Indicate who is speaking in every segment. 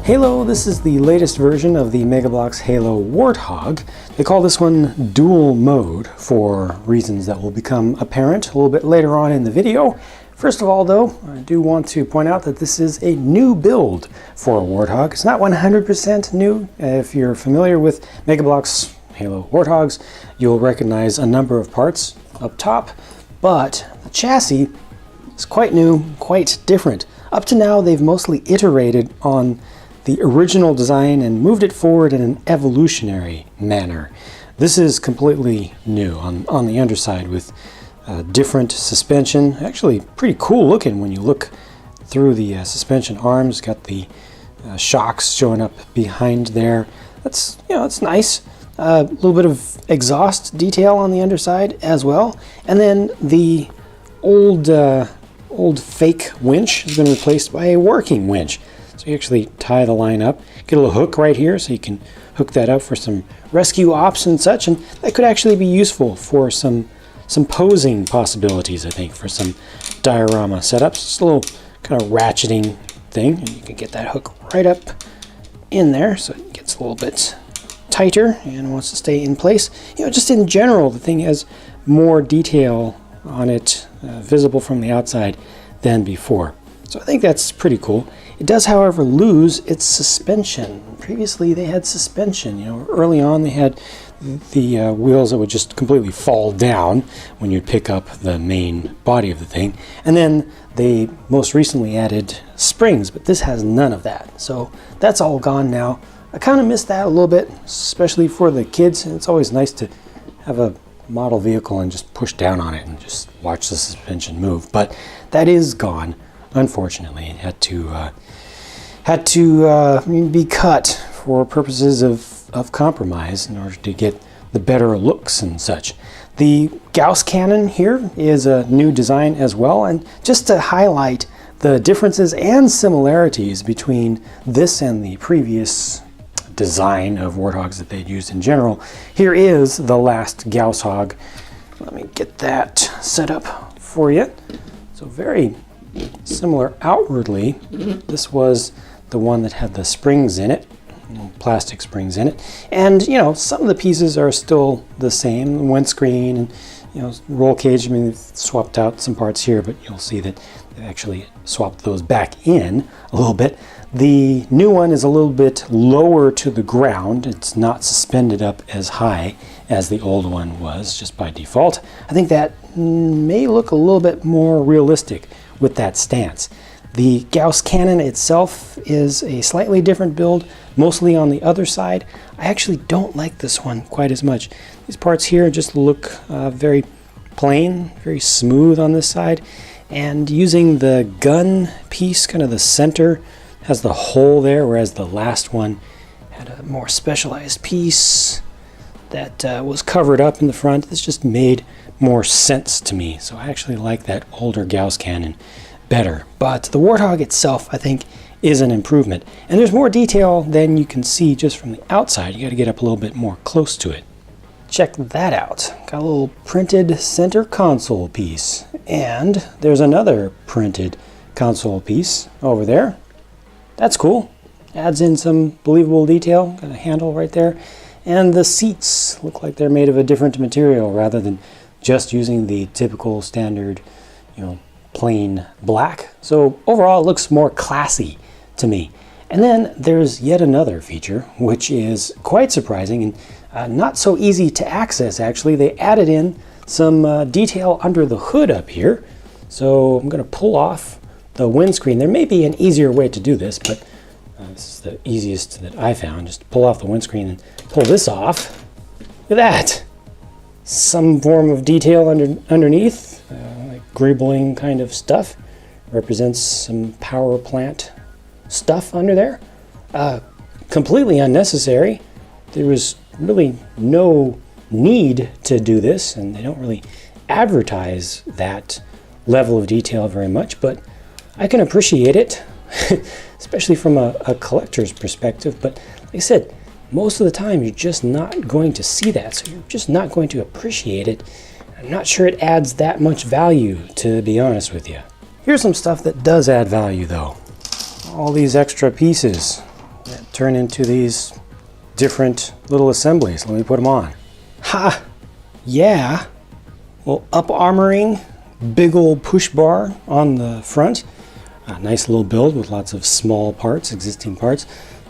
Speaker 1: Halo, this is the latest version of the Bloks Halo Warthog. They call this one dual mode for reasons that will become apparent a little bit later on in the video. First of all though, I do want to point out that this is a new build for Warthog. It's not 100% new. If you're familiar with Bloks Halo Warthogs, you'll recognize a number of parts up top, but the chassis is quite new, quite different. Up to now, they've mostly iterated on the original design and moved it forward in an evolutionary manner. This is completely new on the underside with different suspension. Actually pretty cool looking when you look through the suspension arms. Got the shocks showing up behind there. That's, it's nice. A little bit of exhaust detail on the underside as well. And then the old fake winch has been replaced by a working winch. So you actually tie the line up, get a little hook right here so you can hook that up for some rescue ops and such, and that could actually be useful for some posing possibilities, I think, for some diorama setups. Just a little kind of ratcheting thing, and you can get that hook right up in there so it gets a little bit tighter and wants to stay in place. Just in general, the thing has more detail on it visible from the outside than before. So I think that's pretty cool. It does, however, lose its suspension. Previously they had suspension. Early on they had the wheels that would just completely fall down when you'd pick up the main body of the thing. And then they most recently added springs, but this has none of that. So that's all gone now. I kind of miss that a little bit, especially for the kids. It's always nice to have a model vehicle and just push down on it and just watch the suspension move. But that is gone. Unfortunately, it had to be cut for purposes of compromise in order to get the better looks and such. The Gauss cannon here is a new design as well, and just to highlight the differences and similarities between this and the previous design of Warthogs that they'd used in general, here is the last Gauss hog. Let me get that set up for you. So very similar outwardly. This was the one that had the springs in it, plastic springs in it, and some of the pieces are still the same. The windscreen and roll cage. I mean, they've swapped out some parts here, but you'll see that they actually swapped those back in a little bit. The new one is a little bit lower to the ground. It's not suspended up as high as the old one was just by default. I think that may look a little bit more realistic with that stance. The Gauss cannon itself is a slightly different build, mostly on the other side. I actually don't like this one quite as much. These parts here just look very plain, very smooth on this side, and using the gun piece, kind of the center, has the hole there, whereas the last one had a more specialized piece that was covered up in the front. This just made more sense to me, so I actually like that older Gauss cannon better. But the Warthog itself, I think, is an improvement, and there's more detail than you can see just from the outside. You got to get up a little bit more close to it. Check that out. Got a little printed center console piece, and there's another printed console piece over there. That's cool. Adds in some believable detail. Got a handle right there, and the seats look like they're made of a different material rather than just using the typical standard, plain black. So overall it looks more classy to me. And then there's yet another feature which is quite surprising and not so easy to access actually. They added in some detail under the hood up here. So I'm going to pull off the windscreen. There may be an easier way to do this, but this is the easiest that I found. Just pull off the windscreen and pull this off. Look at that. Some form of detail underneath, like gribbling kind of stuff. Represents some power plant stuff under there. Completely unnecessary. There was really no need to do this, and they don't really advertise that level of detail very much, but I can appreciate it, especially from a collector's perspective. But like I said, most of the time you're just not going to see that, so you're just not going to appreciate it. I'm not sure it adds that much value, to be honest with you. Here's some stuff that does add value though. All these extra pieces. that turn into these different little assemblies. Let me put them on. Ha! Yeah! Well, up armoring, big old push bar on the front. A nice little build with lots of small parts, existing parts.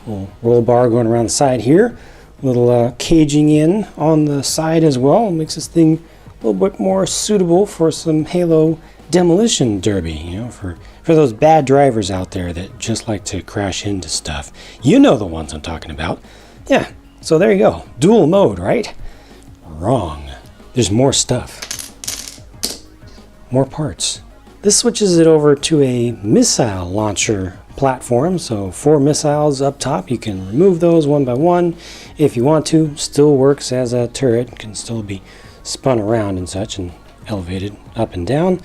Speaker 1: Little roll bar going around the side here. Little caging in on the side as well. It makes this thing a little bit more suitable for some Halo demolition derby, you know, for those bad drivers out there that just like to crash into stuff. You know the ones I'm talking about. Yeah, so there you go. Dual mode, right? Wrong. There's more stuff. More parts. This switches it over to a missile launcher platform, so 4 missiles up top. You can remove those one by one if you want to. Still works as a turret, can still be spun around and such and elevated up and down.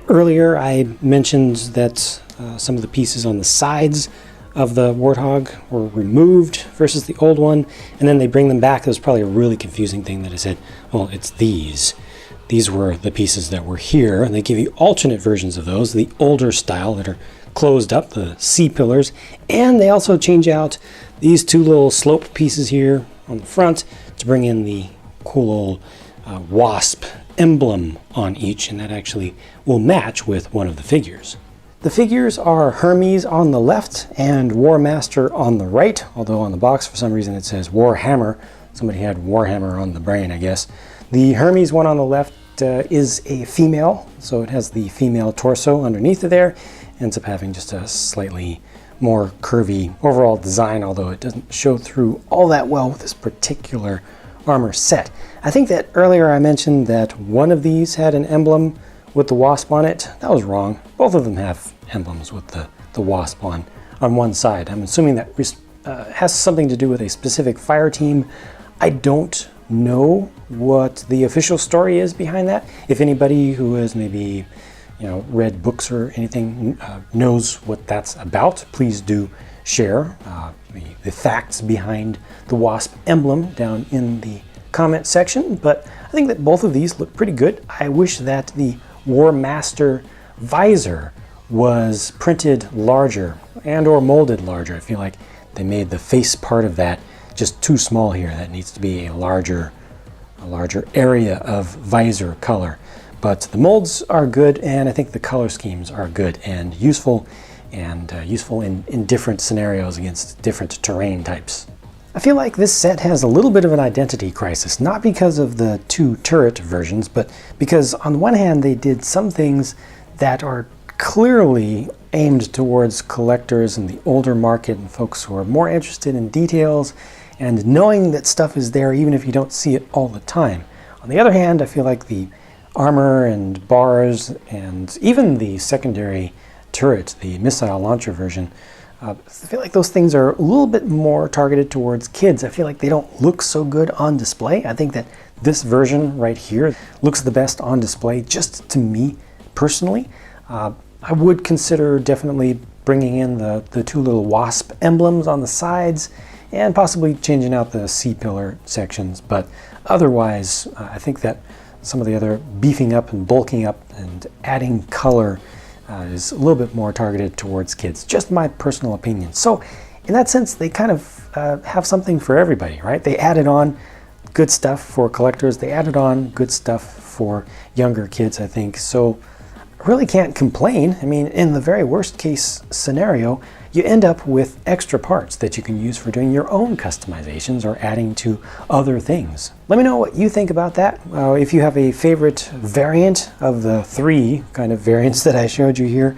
Speaker 1: Earlier I mentioned that some of the pieces on the sides of the Warthog were removed versus the old one, and then they bring them back. It was probably a really confusing thing that I said, well, it's these. These were the pieces that were here, and they give you alternate versions of those, the older style that are closed up, the C-pillars, and they also change out these 2 little slope pieces here on the front to bring in the cool old wasp emblem on each, and that actually will match with one of the figures. The figures are Hermes on the left and Warmaster on the right, although on the box for some reason it says Warhammer. Somebody had Warhammer on the brain, I guess. The Hermes one on the left is a female, so it has the female torso underneath it there. Ends up having just a slightly more curvy overall design, although it doesn't show through all that well with this particular armor set. I think that earlier I mentioned that one of these had an emblem with the wasp on it. That was wrong. Both of them have emblems with the wasp on one side. I'm assuming that has something to do with a specific fire team. I don't know what the official story is behind that. If anybody who has maybe, you know, read books or anything knows what that's about, please do share the facts behind the wasp emblem down in the comment section. But I think that both of these look pretty good. I wish that the Warmaster visor was printed larger and or molded larger. I feel like they made the face part of that just too small here. That needs to be a larger area of visor color. But the molds are good, and I think the color schemes are good and useful in different scenarios against different terrain types. I feel like this set has a little bit of an identity crisis, not because of the 2 turret versions, but because on the one hand they did some things that are clearly aimed towards collectors and the older market and folks who are more interested in details and knowing that stuff is there even if you don't see it all the time. On the other hand, I feel like the armor and bars and even the secondary turret, the missile launcher version, I feel like those things are a little bit more targeted towards kids. I feel like they don't look so good on display. I think that this version right here looks the best on display, just to me personally. I would consider definitely bringing in the 2 little wasp emblems on the sides and possibly changing out the C-pillar sections. But otherwise, I think that some of the other beefing up and bulking up and adding color is a little bit more targeted towards kids. Just my personal opinion. So in that sense, they kind of have something for everybody, right? They added on good stuff for collectors. They added on good stuff for younger kids, I think. So I really can't complain. I mean, in the very worst case scenario, you end up with extra parts that you can use for doing your own customizations or adding to other things. Let me know what you think about that. If you have a favorite variant of the 3 kind of variants that I showed you here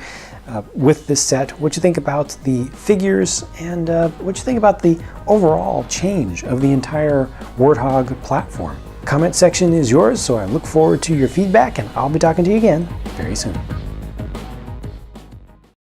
Speaker 1: with this set, what you think about the figures, and what you think about the overall change of the entire Warthog platform. Comment section is yours, so I look forward to your feedback, and I'll be talking to you again very soon.